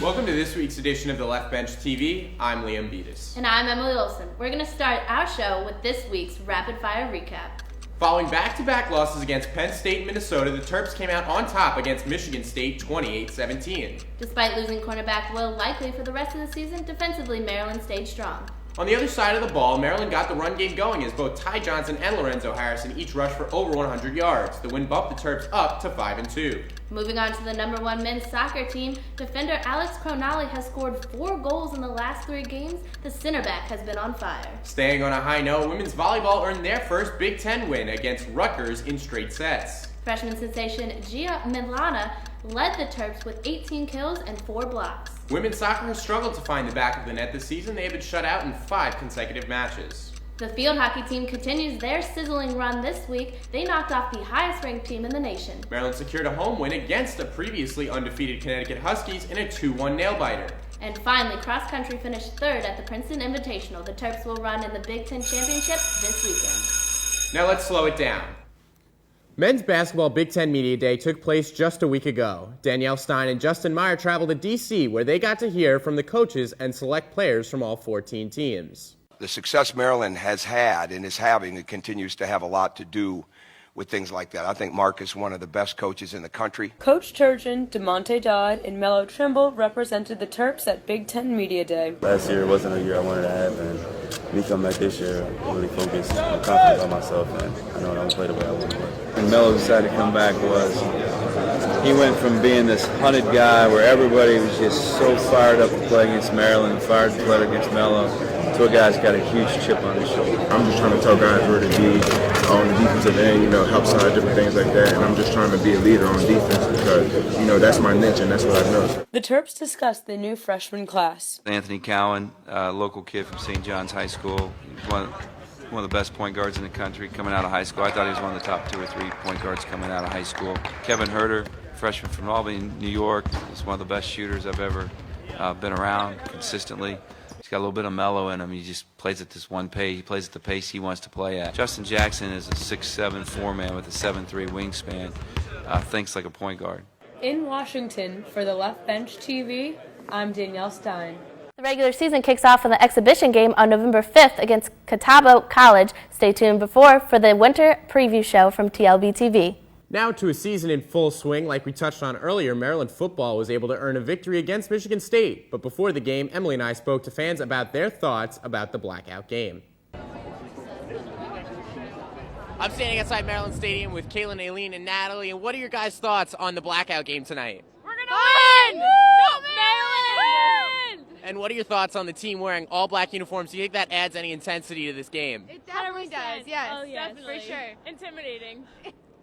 Welcome to this week's edition of the Left Bench TV. I'm Liam Beatis. And I'm Emily Olson. We're going to start our show with this week's Rapid Fire Recap. Following back-to-back losses against Penn State and Minnesota, the Terps came out on top against Michigan State 28-17. Despite losing cornerback Will Likely for the rest of the season, defensively Maryland stayed strong. On the other side of the ball, Maryland got the run game going as both Ty Johnson and Lorenzo Harrison each rushed for over 100 yards. The win bumped the Terps up to 5-2. Moving on to the number one men's soccer team, defender Alex Cronali has scored 4 goals in the last 3 games. The center back has been on fire. Staying on a high note, women's volleyball earned their first Big Ten win against Rutgers in straight sets. Freshman sensation Gia Milana led the Terps with 18 kills and 4 blocks. Women's soccer has struggled to find the back of the net this season. They have been shut out in 5 consecutive matches. The field hockey team continues their sizzling run this week. They knocked off the highest-ranked team in the nation. Maryland secured a home win against the previously undefeated Connecticut Huskies in a 2-1 nail-biter. And finally, cross-country finished 3rd at the Princeton Invitational. The Terps will run in the Big Ten Championship this weekend. Now let's slow it down. Men's basketball Big Ten Media Day took place just a week ago. Danielle Stein and Justin Meyer traveled to D.C., where they got to hear from the coaches and select players from all 14 teams. The success Maryland has had and is having, it continues to have a lot to do with things like that. I think Mark is one of the best coaches in the country. Coach Turgeon, DeMonte Dodd, and Mello Trimble represented the Terps at Big Ten Media Day. Last year wasn't a year I wanted to have, and me coming back this year, I'm really focused. I'm confident about myself, and I know I'm going to play the way I want to play. When Mello decided to come back was he went from being this hunted guy where everybody was just so fired up to play against Maryland, fired to play against Mello, to a guy's got a huge chip on his shoulder. I'm just trying to tell guys where to be on the defensive end, help side, different things like that, and I'm just trying to be a leader on defense because, that's my niche and that's what I know. The Terps discussed the new freshman class. Anthony Cowan, a local kid from St. John's High School, one of the best point guards in the country coming out of high school. I thought he was one of the top 2 or 3 point guards coming out of high school. Kevin Herter, freshman from Albany, New York, is one of the best shooters I've ever been around consistently. He's got a little bit of mellow in him. He just plays at this one pace. He plays at the pace he wants to play at. Justin Jackson is a 6'7" 4-man with a 7'3" wingspan. Thinks like a point guard. In Washington, for the Left Bench TV, I'm Danielle Stein. The regular season kicks off with an exhibition game on November 5th against Catawba College. Stay tuned for the winter preview show from TLB TV. Now to a season in full swing. Like we touched on earlier, Maryland football was able to earn a victory against Michigan State. But before the game, Emily and I spoke to fans about their thoughts about the blackout game. I'm standing outside Maryland Stadium with Caitlin, Aileen, and Natalie. And what are your guys' thoughts on the blackout game tonight? We're going to win! Go Maryland! And what are your thoughts on the team wearing all black uniforms? Do you think that adds any intensity to this game? It definitely does, yes. Oh, yes, Definitely. for sure. Intimidating.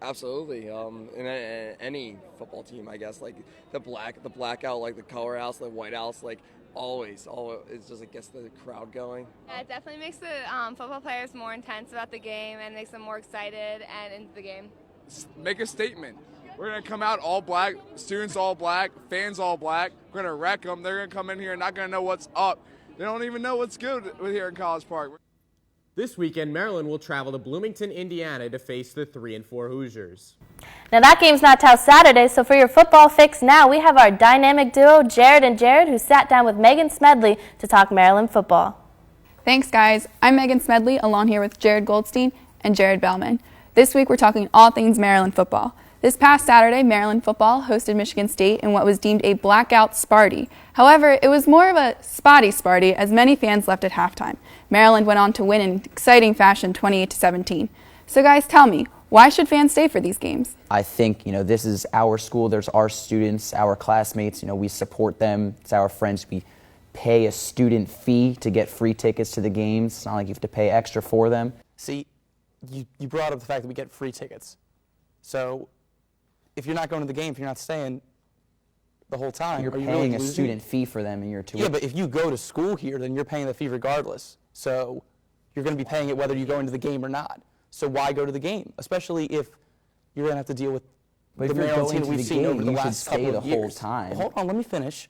Absolutely. In any football team, I guess, like the blackout, like the color house, the white house, like always, it's just it gets the crowd going. Yeah, it definitely makes the football players more intense about the game and makes them more excited and into the game. Make a statement. We're going to come out all black, students all black, fans all black. We're going to wreck them. They're going to come in here and not going to know what's up. They don't even know what's good here in College Park. This weekend, Maryland will travel to Bloomington, Indiana to face the 3-4 Hoosiers. Now that game's not till Saturday, so for your football fix now, we have our dynamic duo, Jared and Jared, who sat down with Megan Smedley to talk Maryland football. Thanks, guys. I'm Megan Smedley, along here with Jared Goldstein and Jared Bellman. This week, we're talking all things Maryland football. This past Saturday, Maryland football hosted Michigan State in what was deemed a blackout Sparty. However, it was more of a spotty Sparty as many fans left at halftime. Maryland went on to win in exciting fashion 28-17. So guys, tell me, why should fans stay for these games? I think, this is our school, there's our students, our classmates, we support them, it's our friends. We pay a student fee to get free tickets to the games. It's not like you have to pay extra for them. See, you brought up the fact that we get free tickets. So if you're not going to the game, if you're not staying the whole time, you're paying really a student fee for them in your tuition. Yeah, but if you go to school here, then you're paying the fee regardless. So you're going to be paying it whether you go into the game or not. So why go to the game? Especially if you're going to have to deal with the Maryland team that we've seen over the last couple of years. Whole time. Hold on, let me finish.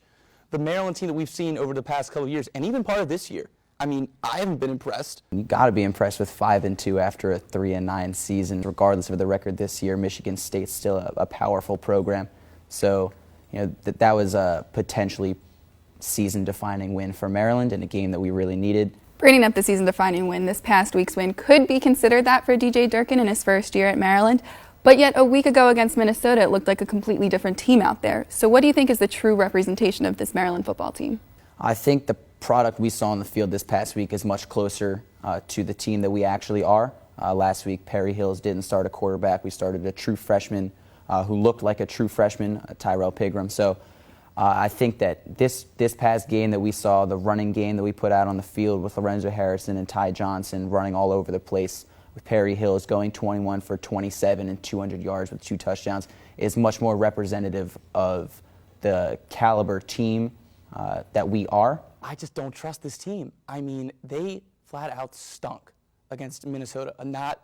The Maryland team that we've seen over the past couple of years, and even part of this year, I mean, I haven't been impressed. You got to be impressed with 5-2 after a 3-9 season. Regardless of the record this year, Michigan State's still a powerful program. So, that was potentially season-defining win for Maryland in a game that we really needed. Bringing up the season-defining win, this past week's win could be considered that for DJ Durkin in his first year at Maryland. But yet a week ago against Minnesota, it looked like a completely different team out there. So what do you think is the true representation of this Maryland football team? I think the product we saw on the field this past week is much closer to the team that we actually are. Last week, Perry Hills didn't start a quarterback. We started a true freshman who looked like a true freshman, Tyrell Pigram. So I think that this past game that we saw, the running game that we put out on the field with Lorenzo Harrison and Ty Johnson running all over the place, with Perry Hills going 21 for 27 and 200 yards with 2 touchdowns, is much more representative of the caliber team that we are. I just don't trust this team. I mean, they flat out stunk against Minnesota, a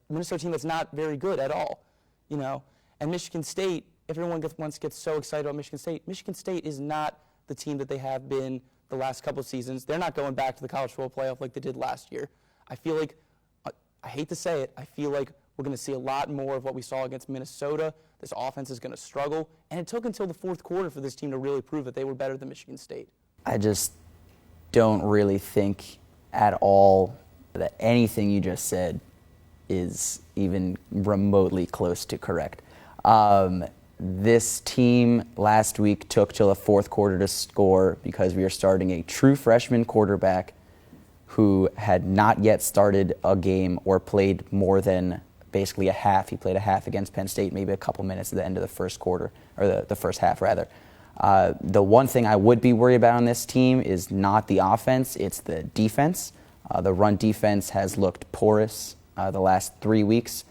Minnesota team that's not very good at all, you know. And Michigan State, everyone gets so excited about Michigan State. Michigan State is not the team that they have been the last couple of seasons. They're not going back to the college football playoff like they did last year. I feel like, I hate to say it, I feel like we're going to see a lot more of what we saw against Minnesota. This offense is going to struggle. And it took until the fourth quarter for this team to really prove that they were better than Michigan State. I just don't really think at all that anything you just said is even remotely close to correct. This team last week took till the fourth quarter to score because we are starting a true freshman quarterback who had not yet started a game or played more than basically a half. He played a half against Penn State, maybe a couple minutes at the end of the first quarter, or the first half, rather. The one thing I would be worried about on this team is not the offense, it's the defense. The run defense has looked porous the last 3 weeks.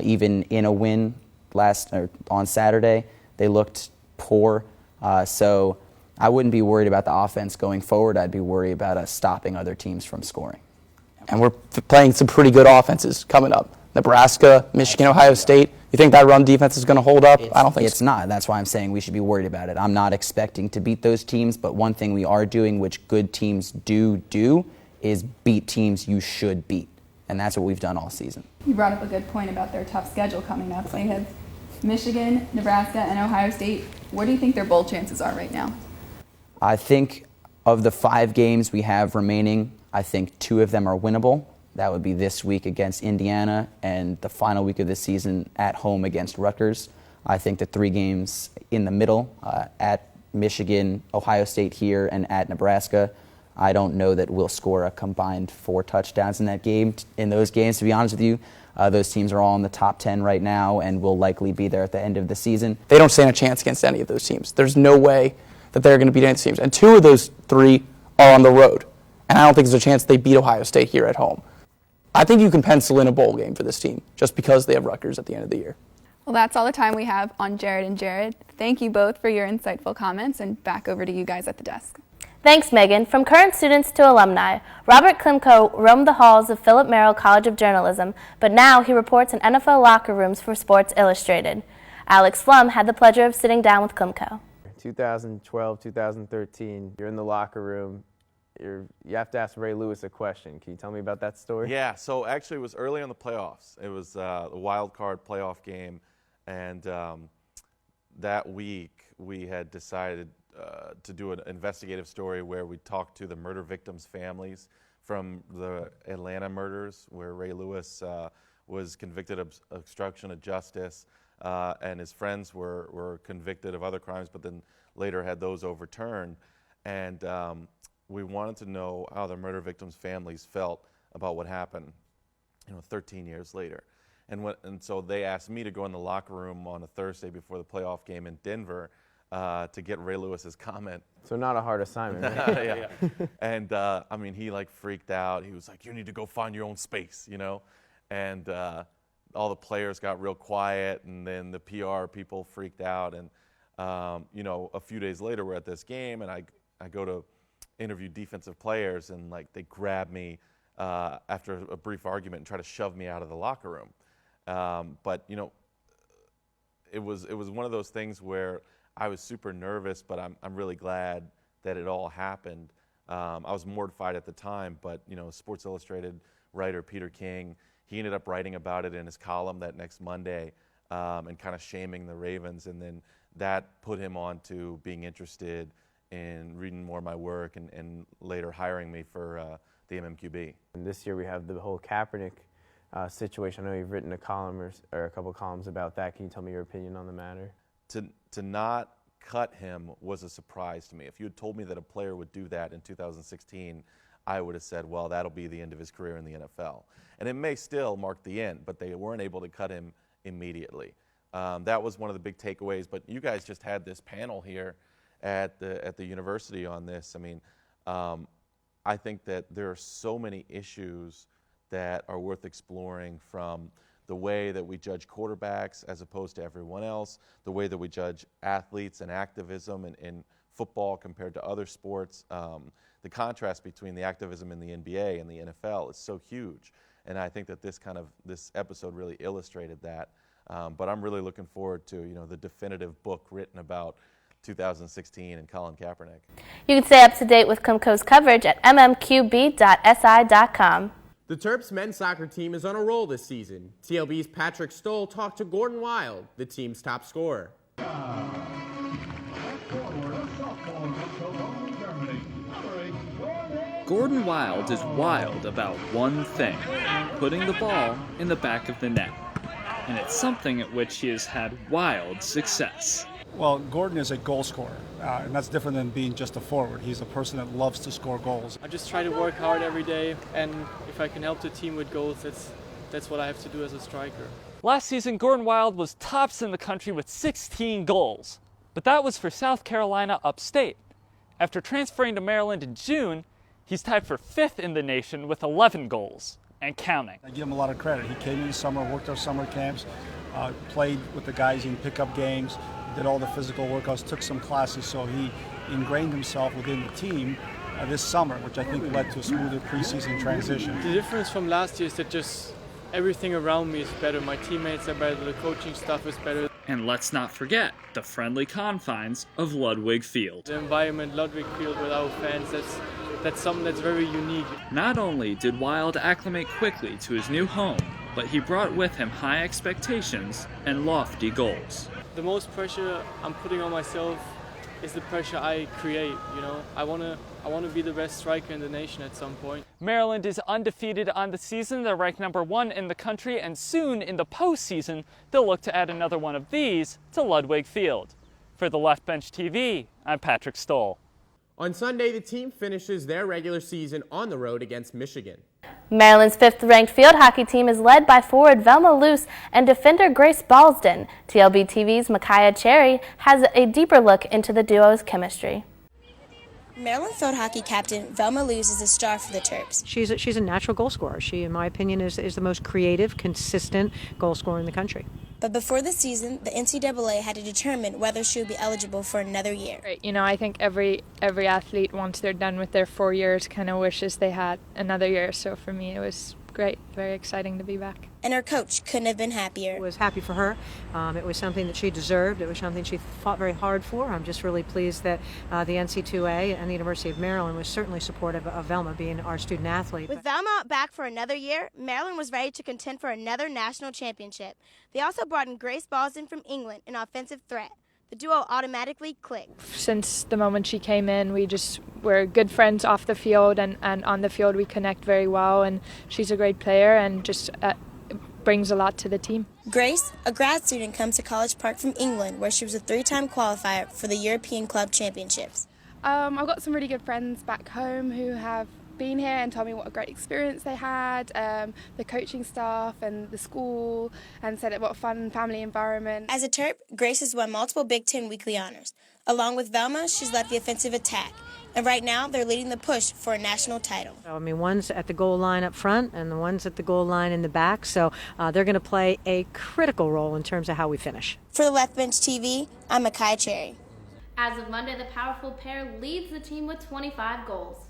Even in a win on Saturday, they looked poor. So I wouldn't be worried about the offense going forward. I'd be worried about us stopping other teams from scoring. And we're playing some pretty good offenses coming up. Nebraska, Michigan, Ohio State. You think that run defense is going to hold up? I don't think it's not. That's why I'm saying we should be worried about it. I'm not expecting to beat those teams, but one thing we are doing, which good teams do, is beat teams you should beat. And that's what we've done all season. You brought up a good point about their tough schedule coming up. So you have Michigan, Nebraska, and Ohio State. What do you think their bowl chances are right now? I think of the 5 games we have remaining, I think 2 of them are winnable. That would be this week against Indiana and the final week of the season at home against Rutgers. I think the 3 games in the middle, at Michigan, Ohio State here, and at Nebraska, I don't know that we'll score a combined 4 touchdowns in those games, to be honest with you. Those teams are all in the top 10 right now and will likely be there at the end of the season. They don't stand a chance against any of those teams. There's no way that they're going to beat any teams. And 2 of those 3 are on the road. And I don't think there's a chance they beat Ohio State here at home. I think you can pencil in a bowl game for this team just because they have Rutgers at the end of the year. Well, that's all the time we have on Jared and Jared. Thank you both for your insightful comments, and back over to you guys at the desk. Thanks, Megan. From current students to alumni, Robert Klemko roamed the halls of Philip Merrill College of Journalism, but now he reports in NFL locker rooms for Sports Illustrated. Alex Flum had the pleasure of sitting down with Klemko. 2012, 2013, you're in the locker room. You have to ask Ray Lewis a question. Can you tell me about that story? Yeah, so actually it was early in the playoffs. It was a wild card playoff game, and that week we had decided to do an investigative story where we talked to the murder victims' families from the Atlanta murders, where Ray Lewis was convicted of obstruction of justice, and his friends were convicted of other crimes, but then later had those overturned. And we wanted to know how the murder victims' families felt about what happened, 13 years later. And so they asked me to go in the locker room on a Thursday before the playoff game in Denver to get Ray Lewis's comment. So not a hard assignment, right? Yeah. And I mean, he freaked out. He was like, "You need to go find your own space," And all the players got real quiet, and then the PR people freaked out. And a few days later, we're at this game, and I go to interview defensive players, and they grab me after a brief argument and try to shove me out of the locker room. But it was one of those things where I was super nervous, but I'm really glad that it all happened. I was mortified at the time, but Sports Illustrated writer Peter King, he ended up writing about it in his column that next Monday and kind of shaming the Ravens, and then that put him on to being interested in reading more of my work and later hiring me for the MMQB. And this year we have the whole Kaepernick situation. I know you've written a column or a couple columns about that. Can you tell me your opinion on the matter? To not cut him was a surprise to me. If you had told me that a player would do that in 2016, I would have said, well, that'll be the end of his career in the NFL. And it may still mark the end, but they weren't able to cut him immediately. That was one of the big takeaways. But you guys just had this panel here at the university on this. I mean, I think that there are so many issues that are worth exploring, from the way that we judge quarterbacks as opposed to everyone else, the way that we judge athletes and activism in football compared to other sports. The contrast between the activism in the NBA and the NFL is so huge. And I think that this episode really illustrated that. But I'm really looking forward to, the definitive book written about 2016 and Colin Kaepernick. You can stay up to date with Klemko's coverage at mmqb.si.com. The Terps men's soccer team is on a roll this season. TLB's Patrick Stoll talked to Gordon Wild, the team's top scorer. Gordon Wild is wild about one thing: putting the ball in the back of the net. And it's something at which he has had wild success. Well, Gordon is a goal scorer, and that's different than being just a forward. He's a person that loves to score goals. I just try to work hard every day, and if I can help the team with goals, that's what I have to do as a striker. Last season, Gordon Wild was tops in the country with 16 goals, but that was for South Carolina upstate. After transferring to Maryland in June, he's tied for 5th in the nation with 11 goals, and counting. I give him a lot of credit. He came in the summer, worked our summer camps, played with the guys in pickup games, did all the physical workouts, took some classes, so he ingrained himself within the team this summer, which I think led to a smoother preseason transition. The difference from last year is that just everything around me is better. My teammates are better, the coaching stuff is better. And let's not forget the friendly confines of Ludwig Field. The environment, Ludwig Field without fans, that's something that's very unique. Not only did Wild acclimate quickly to his new home, but he brought with him high expectations and lofty goals. The most pressure I'm putting on myself is the pressure I create, I want to be the best striker in the nation at some point. Maryland is undefeated on the season. They're ranked #1 in the country, and soon in the postseason, they'll look to add another one of these to Ludwig Field. For the Left Bench TV, I'm Patrick Stoll. On Sunday, the team finishes their regular season on the road against Michigan. Maryland's 5th-ranked field hockey team is led by forward Velma Luce and defender Grace Ballsden. TLB TV's Micaiah Cherry has a deeper look into the duo's chemistry. Maryland field hockey captain Velma Luce is a star for the Terps. She's a natural goal scorer. She, in my opinion, is the most creative, consistent goal scorer in the country. But before the season, the NCAA had to determine whether she would be eligible for another year. Right. I think every athlete, once they're done with their 4 years, kind of wishes they had another year. So for me, it was great, very exciting to be back. And her coach couldn't have been happier. I was happy for her. It was something that she deserved. It was something she fought very hard for. I'm just really pleased that the NC2A and the University of Maryland was certainly supportive of Velma being our student athlete. With Velma back for another year, Maryland was ready to contend for another national championship. They also brought in Grace Ballsden from England, an offensive threat. The duo automatically clicked. Since the moment she came in, we're good friends off the field, and on the field we connect very well, and she's a great player and just brings a lot to the team. Grace, a grad student, comes to College Park from England, where she was a 3-time qualifier for the European Club Championships. I've got some really good friends back home who have been here and told me what a great experience they had, the coaching staff and the school, and said what a fun family environment. As a Terp, Grace has won multiple Big Ten weekly honors. Along with Velma, she's led the offensive attack. And right now, they're leading the push for a national title. One's at the goal line up front and the one's at the goal line in the back, so they're going to play a critical role in terms of how we finish. For the Left Bench TV, I'm Micaiah Cherry. As of Monday, the powerful pair leads the team with 25 goals.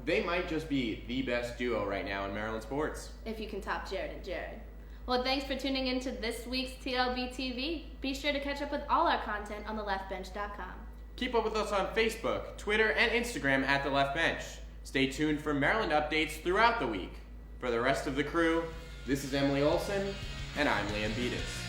They might just be the best duo right now in Maryland sports. If you can top Jared and Jared. Well, thanks for tuning in to this week's TLB TV. Be sure to catch up with all our content on theleftbench.com. Keep up with us on Facebook, Twitter, and Instagram at The Left Bench. Stay tuned for Maryland updates throughout the week. For the rest of the crew, this is Emily Olson, and I'm Liam Beatis.